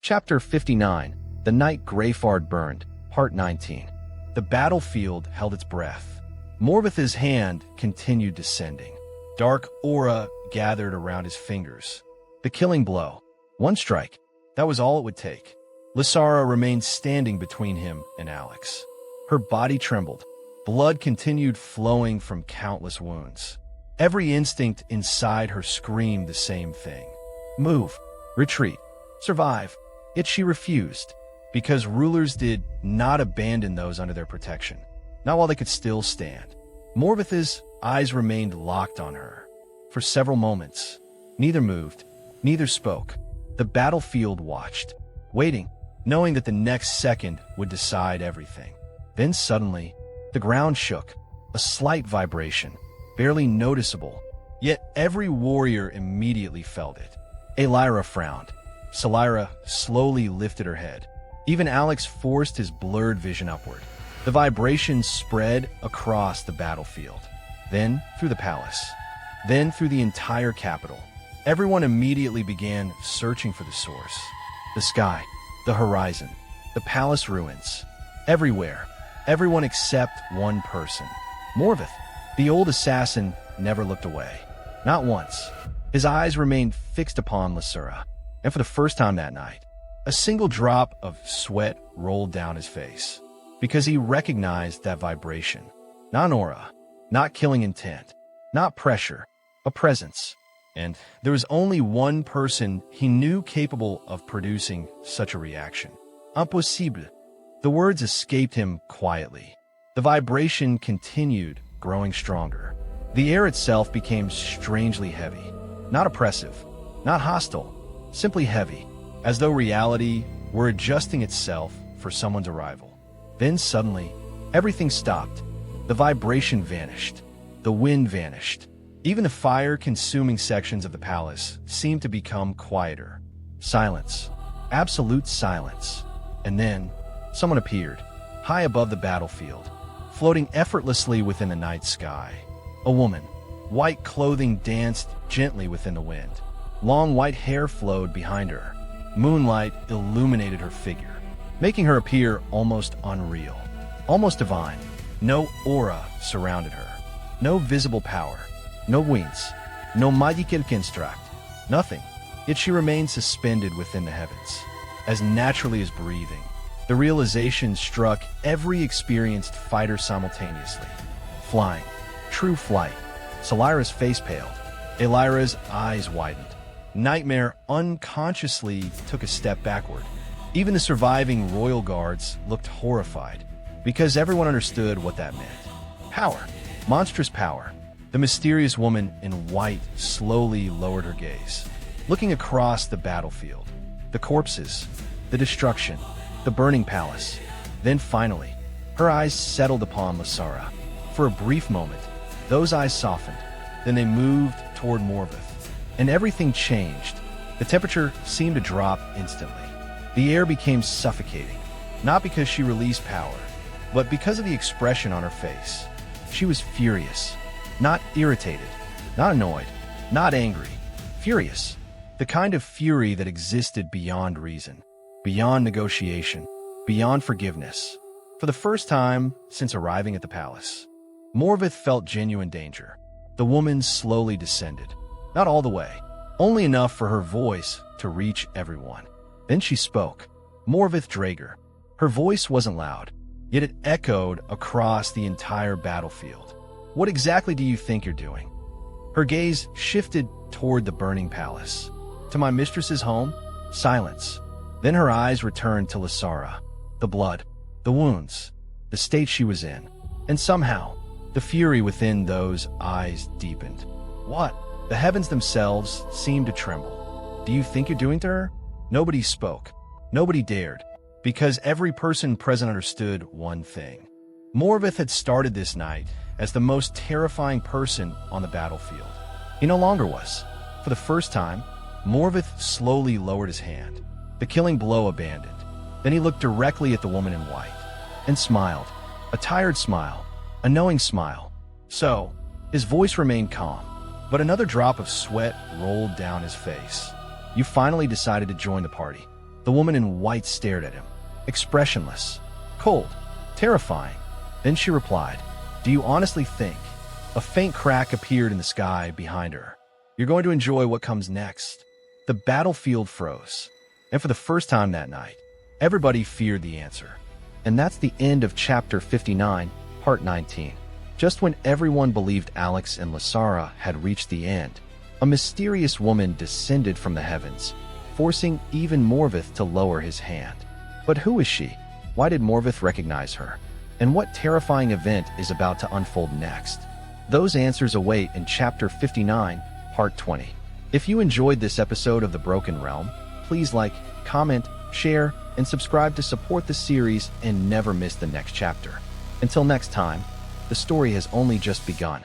Chapter 59, The Night Greyfard Burned, Part 19. The battlefield held its breath. Morveth's hand continued descending. Dark aura gathered around his fingers. The killing blow. One strike. That was all it would take. Lysara remained standing between him and Alex. Her body trembled. Blood continued flowing from countless wounds. Every instinct inside her screamed the same thing. Move. Retreat. Survive. Yet she refused, because rulers did not abandon those under their protection, not while they could still stand. Morveth's eyes remained locked on her. For several moments, neither moved, neither spoke. The battlefield watched, waiting, knowing that the next second would decide everything. Then suddenly, the ground shook, a slight vibration, barely noticeable, yet every warrior immediately felt it. Alyra frowned. Salira slowly lifted her head. Even Alex forced his blurred vision upward. The vibration spread across the battlefield, then through the palace, then through the entire capital. Everyone immediately began searching for the source. The sky, the horizon, the palace ruins. Everywhere, everyone except one person. Morveth, the old assassin, never looked away. Not once. His eyes remained fixed upon Lysara. And for the first time that night, a single drop of sweat rolled down his face, because he recognized that vibration. Not an aura, not killing intent, not pressure, a presence. And there was only one person he knew capable of producing such a reaction. Impossible. The words escaped him quietly. The vibration continued, growing stronger. The air itself became strangely heavy, not oppressive, not hostile, simply heavy, as though reality were adjusting itself for someone's arrival. Then suddenly, everything stopped. The vibration vanished. The wind vanished. Even the fire-consuming sections of the palace seemed to become quieter. Silence. Absolute silence. And then, someone appeared, high above the battlefield, floating effortlessly within the night sky. A woman. White clothing danced gently within the wind. Long white hair flowed behind her. Moonlight illuminated her figure, making her appear almost unreal, almost divine. No aura surrounded her. No visible power. No wings. No magical construct. Nothing. Yet she remained suspended within the heavens, as naturally as breathing. The realization struck every experienced fighter simultaneously. Flying. True flight. Salira's face paled. Alyra's eyes widened. Nightmare unconsciously took a step backward. Even the surviving royal guards looked horrified, because everyone understood what that meant. Power. Monstrous power. The mysterious woman in white slowly lowered her gaze, looking across the battlefield. The corpses, the destruction, the burning palace. Then finally, her eyes settled upon Lysara. For a brief moment, those eyes softened. Then they moved toward Morveth. And everything changed. The temperature seemed to drop instantly. The air became suffocating, not because she released power, but because of the expression on her face. She was furious, not irritated, not annoyed, not angry. Furious. The kind of fury that existed beyond reason, beyond negotiation, beyond forgiveness. For the first time since arriving at the palace, Morveth felt genuine danger. The woman slowly descended. Not all the way, only enough for her voice to reach everyone. Then she spoke. Morveth Drager. Her voice wasn't loud, yet it echoed across the entire battlefield. What exactly do you think you're doing? Her gaze shifted toward the burning palace. To my mistress's home? Silence. Then her eyes returned to Lysara. The blood, the wounds, the state she was in. And somehow, the fury within those eyes deepened. What? The heavens themselves seemed to tremble. Do you think you're doing to her? Nobody spoke. Nobody dared, because every person present understood one thing. Morveth had started this night as the most terrifying person on the battlefield. He no longer was. For the first time, Morveth slowly lowered his hand. The killing blow abandoned. Then he looked directly at the woman in white and smiled. A tired smile, a knowing smile. So, his voice remained calm. But another drop of sweat rolled down his face. You finally decided to join the party. The woman in white stared at him, expressionless, cold, terrifying. Then she replied, "Do you honestly think?" A faint crack appeared in the sky behind her. "You're going to enjoy what comes next." The battlefield froze, and for the first time that night, everybody feared the answer. And that's the end of Chapter 59, Part 19. Just when everyone believed Alex and Lasara had reached the end, a mysterious woman descended from the heavens, forcing even Morveth to lower his hand. But who is she? Why did Morveth recognize her? And what terrifying event is about to unfold next? Those answers await in Chapter 59, Part 20. If you enjoyed this episode of The Broken Realm, please like, comment, share, and subscribe to support the series and never miss the next chapter. Until next time, the story has only just begun.